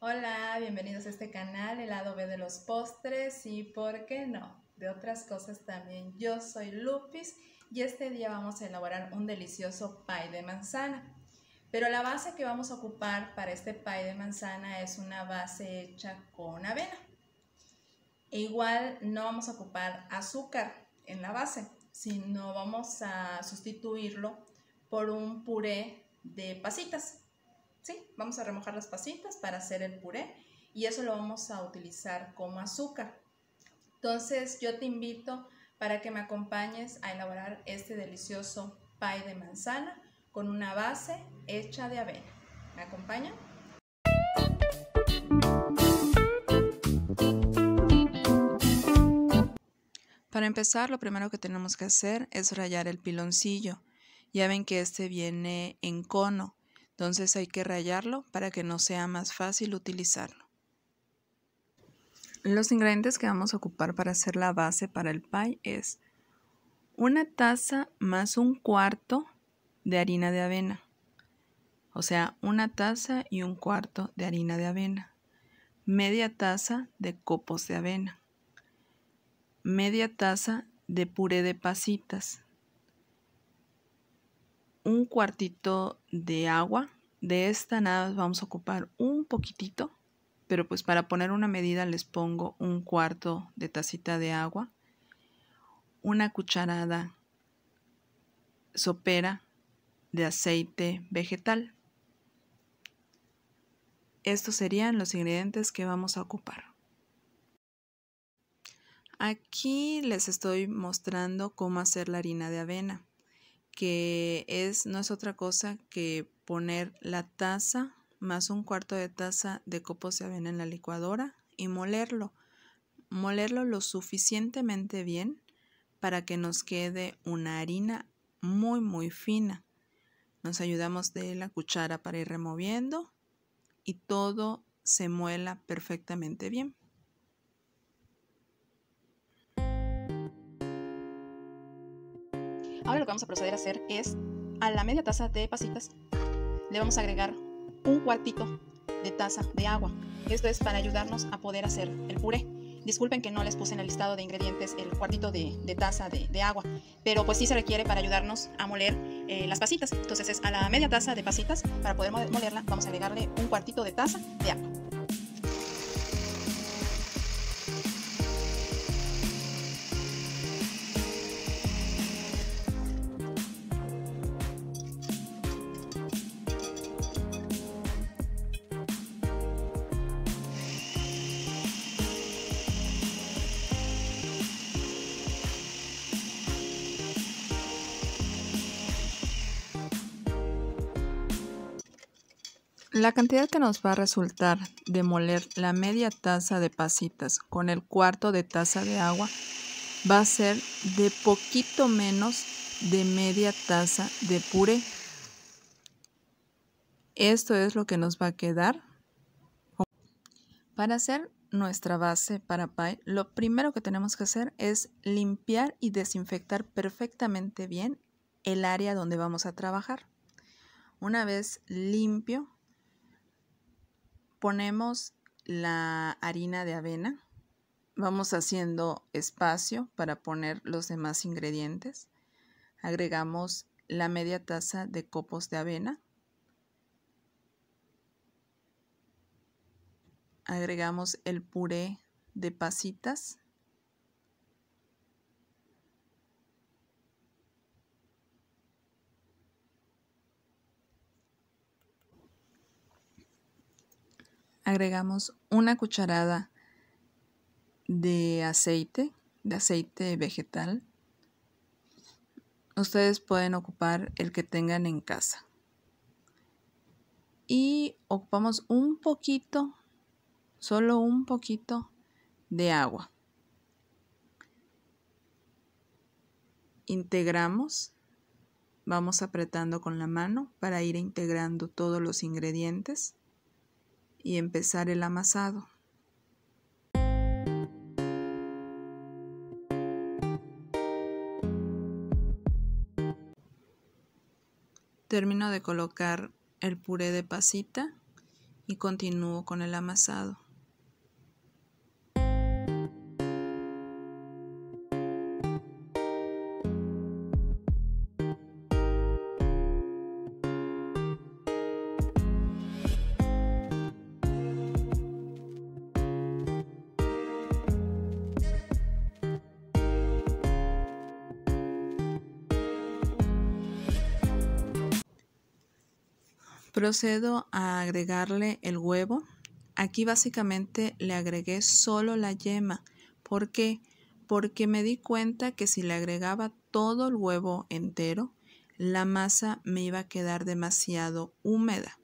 Hola, bienvenidos a este canal, el lado B de los postres y, ¿por qué no?, de otras cosas también. Yo soy Lupis y este día vamos a elaborar un delicioso pie de manzana. Pero la base que vamos a ocupar para este pie de manzana es una base hecha con avena. E igual no vamos a ocupar azúcar en la base, sino vamos a sustituirlo por un puré de pasitas. Sí, vamos a remojar las pasitas para hacer el puré y eso lo vamos a utilizar como azúcar. Entonces yo te invito para que me acompañes a elaborar este delicioso pie de manzana con una base hecha de avena. ¿Me acompañan? Para empezar, lo primero que tenemos que hacer es rallar el piloncillo. Ya ven que este viene en cono, entonces hay que rallarlo para que nos sea más fácil utilizarlo. Los ingredientes que vamos a ocupar para hacer la base para el pie es una taza más un cuarto de harina de avena, o sea, una taza y un cuarto de harina de avena, media taza de copos de avena, media taza de puré de pasitas, un cuartito de agua. De esta nada más vamos a ocupar un poquitito, pero pues para poner una medida les pongo un cuarto de tacita de agua, una cucharada sopera de aceite vegetal. Estos serían los ingredientes que vamos a ocupar. Aquí les estoy mostrando cómo hacer la harina de avena, que no es otra cosa que poner la taza más un cuarto de taza de copos de avena en la licuadora y molerlo lo suficientemente bien para que nos quede una harina muy fina. Nos ayudamos de la cuchara para ir removiendo y todo se muela perfectamente bien. Ahora lo que vamos a proceder a hacer es, a la media taza de pasitas le vamos a agregar un cuartito de taza de agua. Esto es para ayudarnos a poder hacer el puré. Disculpen que no les puse en el listado de ingredientes el cuartito de taza de agua, pero pues sí se requiere para ayudarnos a moler las pasitas. Entonces es a la media taza de pasitas, para poder molerla vamos a agregarle un cuartito de taza de agua. La cantidad que nos va a resultar de moler la media taza de pasitas con el cuarto de taza de agua va a ser de poquito menos de media taza de puré. Esto es lo que nos va a quedar. Para hacer nuestra base para pie, lo primero que tenemos que hacer es limpiar y desinfectar perfectamente bien el área donde vamos a trabajar. Una vez limpio, ponemos la harina de avena, vamos haciendo espacio para poner los demás ingredientes. Agregamos la media taza de copos de avena. Agregamos el puré de pasitas. Agregamos una cucharada de aceite vegetal. Ustedes pueden ocupar el que tengan en casa. Y ocupamos un poquito, solo un poquito de agua. Integramos, vamos apretando con la mano para ir integrando todos los ingredientes y empezar el amasado. Termino de colocar el puré de pasita y continúo con el amasado. Procedo a agregarle el huevo. Aquí básicamente le agregué solo la yema. ¿Por qué? Porque me di cuenta que si le agregaba todo el huevo entero, la masa me iba a quedar demasiado húmeda.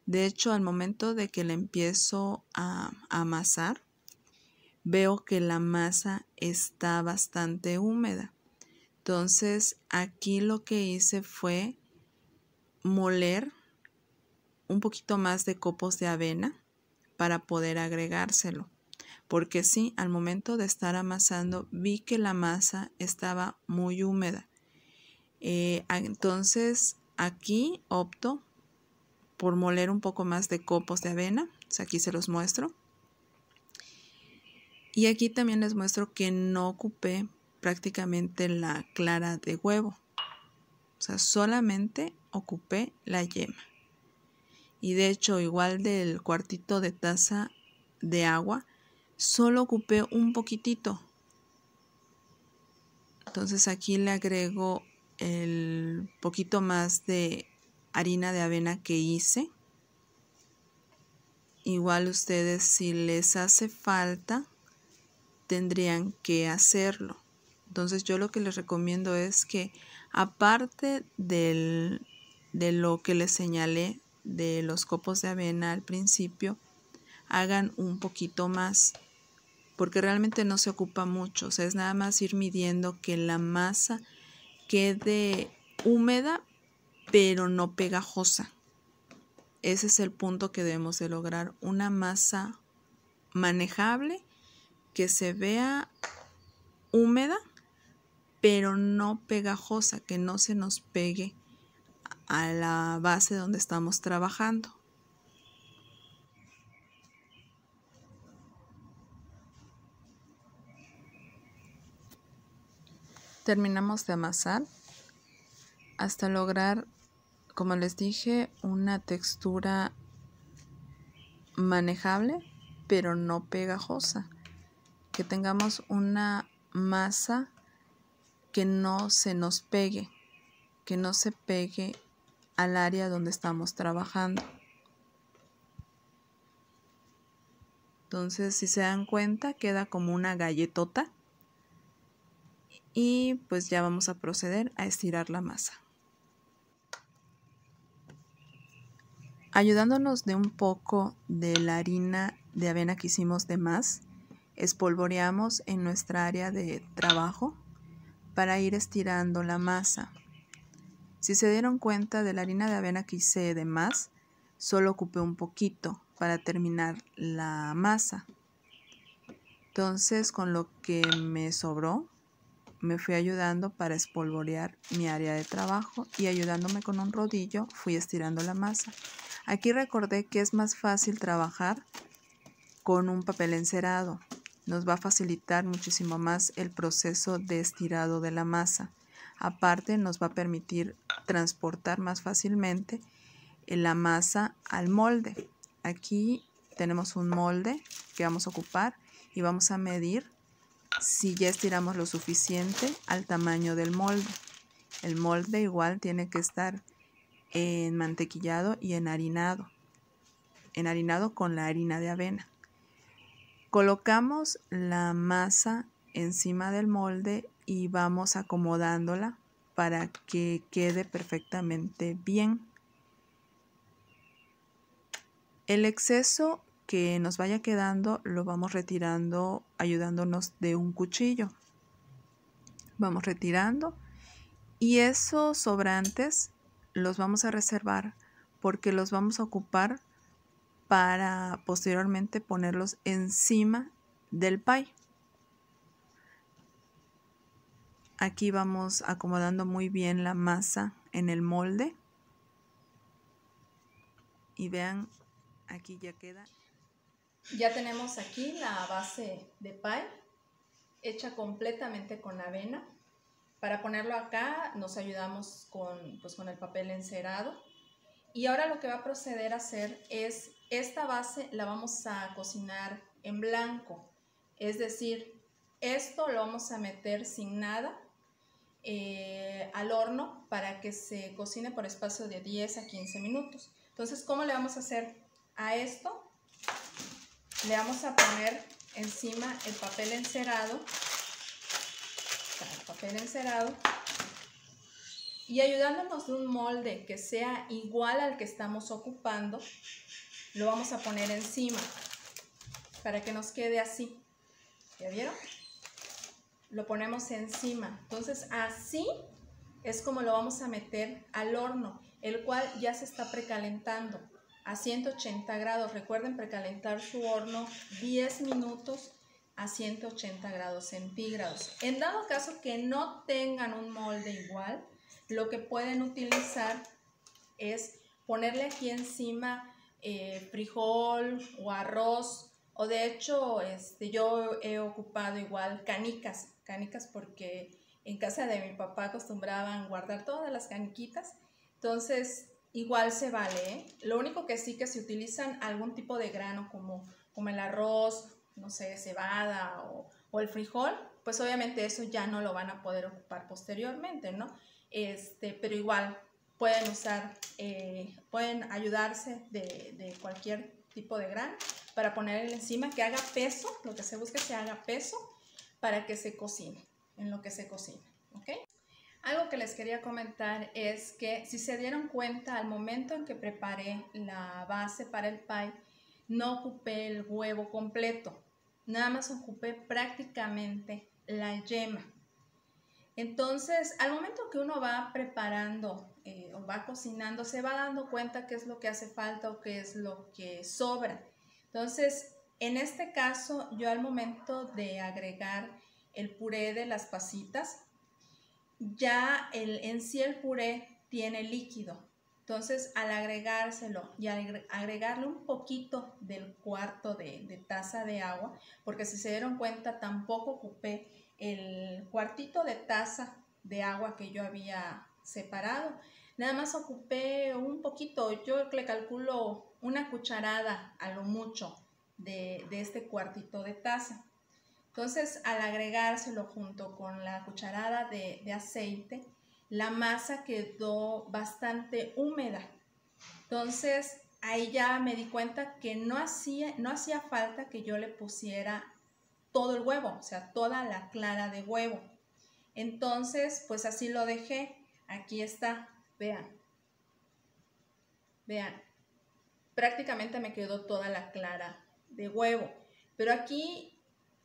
De hecho, al momento de que le empiezo a amasar, veo que la masa está bastante húmeda. Entonces, aquí lo que hice fue moler un poquito más de copos de avena para poder agregárselo, porque sí, al momento de estar amasando vi que la masa estaba muy húmeda. Entonces aquí opto por moler un poco más de copos de avena. O sea, aquí se los muestro, y aquí también les muestro que no ocupé prácticamente la clara de huevo, o sea, solamente ocupé la yema. Y de hecho, igual del cuartito de taza de agua, solo ocupé un poquitito. Entonces aquí le agrego el poquito más de harina de avena que hice. Igual ustedes, si les hace falta, tendrían que hacerlo. Entonces yo lo que les recomiendo es que, aparte de lo que les señalé de los copos de avena al principio, hagan un poquito más, porque realmente no se ocupa mucho. O sea, es nada más ir midiendo que la masa quede húmeda pero no pegajosa. Ese es el punto que debemos de lograr, una masa manejable, que se vea húmeda pero no pegajosa, que no se nos pegue a la base donde estamos trabajando. Terminamos de amasar hasta lograr, como les dije, una textura manejable pero no pegajosa, que tengamos una masa que no se nos pegue, que no se pegue al área donde estamos trabajando. Entonces, si se dan cuenta, queda como una galletota, y pues ya vamos a proceder a estirar la masa. Ayudándonos de un poco de la harina de avena que hicimos de más, espolvoreamos en nuestra área de trabajo para ir estirando la masa. Si se dieron cuenta, de la harina de avena que hice de más, solo ocupé un poquito para terminar la masa. Entonces, con lo que me sobró, me fui ayudando para espolvorear mi área de trabajo, y ayudándome con un rodillo fui estirando la masa. Aquí recordé que es más fácil trabajar con un papel encerado. Nos va a facilitar muchísimo más el proceso de estirado de la masa. Aparte, nos va a permitir transportar más fácilmente la masa al molde. Aquí tenemos un molde que vamos a ocupar y vamos a medir si ya estiramos lo suficiente al tamaño del molde. El molde igual tiene que estar enmantequillado y enharinado con la harina de avena. Colocamos la masa encima del molde y vamos acomodándola para que quede perfectamente bien. El exceso que nos vaya quedando lo vamos retirando ayudándonos de un cuchillo. Vamos retirando, y esos sobrantes los vamos a reservar porque los vamos a ocupar para posteriormente ponerlos encima del pie. Aquí vamos acomodando muy bien la masa en el molde, y vean, aquí ya queda. Ya tenemos aquí la base de pie hecha completamente con avena. Para ponerlo acá nos ayudamos con el papel encerado. Y ahora lo que va a proceder a hacer es, esta base la vamos a cocinar en blanco. Es decir, esto lo vamos a meter sin nada al horno para que se cocine por espacio de 10 a 15 minutos. Entonces, ¿cómo le vamos a hacer a esto? Le vamos a poner encima el papel encerado. Y ayudándonos de un molde que sea igual al que estamos ocupando, lo vamos a poner encima para que nos quede así. ¿Ya vieron? Lo ponemos encima. Entonces así es como lo vamos a meter al horno, el cual ya se está precalentando a 180 grados. Recuerden precalentar su horno 10 minutos a 180 grados centígrados. En dado caso que no tengan un molde igual, lo que pueden utilizar es ponerle aquí encima frijol o arroz, o de hecho yo he ocupado igual canicas porque en casa de mi papá acostumbraban guardar todas las caniquitas, entonces igual se vale, ¿eh? Lo único que sí, que si utilizan algún tipo de grano como el arroz, no sé, cebada o el frijol, pues obviamente eso ya no lo van a poder ocupar posteriormente, ¿no? Pero igual pueden usar, pueden ayudarse de cualquier tipo de grano para ponerle encima, que haga peso. Lo que se busca es que haga peso para que se cocine, en lo que se cocina, ¿ok? Algo que les quería comentar es que, si se dieron cuenta, al momento en que preparé la base para el pie, no ocupé el huevo completo, nada más ocupé prácticamente la yema. Entonces, al momento que uno va preparando o va cocinando, se va dando cuenta qué es lo que hace falta o qué es lo que sobra. Entonces, en este caso, yo al momento de agregar el puré de las pasitas, ya en sí el puré tiene líquido. Entonces, al agregárselo y agregarle un poquito del cuarto de taza de agua, porque si se dieron cuenta, tampoco ocupé el cuartito de taza de agua que yo había separado. Nada más ocupé un poquito, yo le calculo una cucharada a lo mucho de este cuartito de taza. Entonces, al agregárselo junto con la cucharada de aceite, la masa quedó bastante húmeda. Entonces, ahí ya me di cuenta que no hacía falta que yo le pusiera todo el huevo, o sea, toda la clara de huevo. Entonces, pues así lo dejé. Aquí está, vean. Vean, prácticamente me quedó toda la clara de huevo. Pero aquí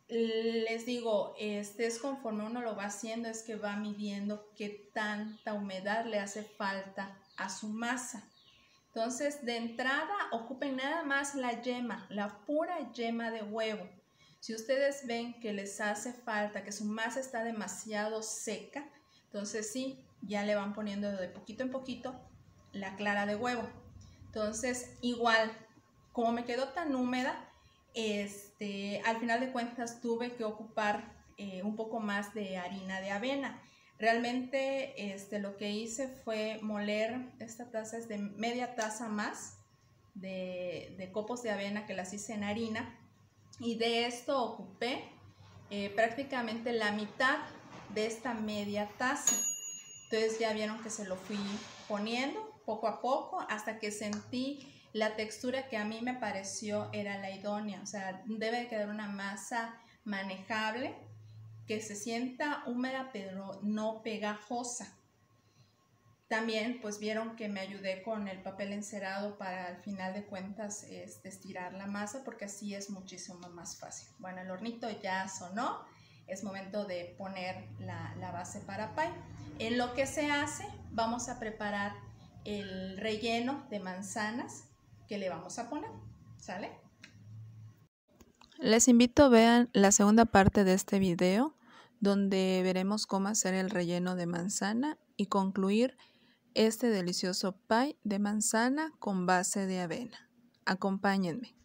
les digo, es conforme uno lo va haciendo, es que va midiendo qué tanta humedad le hace falta a su masa. Entonces, de entrada, ocupen nada más la yema, la pura yema de huevo. Si ustedes ven que les hace falta, que su masa está demasiado seca, entonces sí, ya le van poniendo de poquito en poquito la clara de huevo. Entonces, igual, como me quedó tan húmeda, al final de cuentas tuve que ocupar un poco más de harina de avena. Realmente lo que hice fue moler, esta taza es de media taza más de copos de avena que las hice en harina, y de esto ocupé prácticamente la mitad de esta media taza. Entonces ya vieron que se lo fui poniendo poco a poco hasta que sentí la textura que a mí me pareció era la idónea. O sea, debe de quedar una masa manejable, que se sienta húmeda pero no pegajosa. También pues vieron que me ayudé con el papel encerado para, al final de cuentas, estirar la masa, porque así es muchísimo más fácil. Bueno, el hornito ya sonó, es momento de poner la base para pie. En lo que se hace, vamos a preparar el relleno de manzanas que le vamos a poner, ¿sale? Les invito a ver la segunda parte de este video, donde veremos cómo hacer el relleno de manzana y concluir este delicioso pie de manzana con base de avena. Acompáñenme.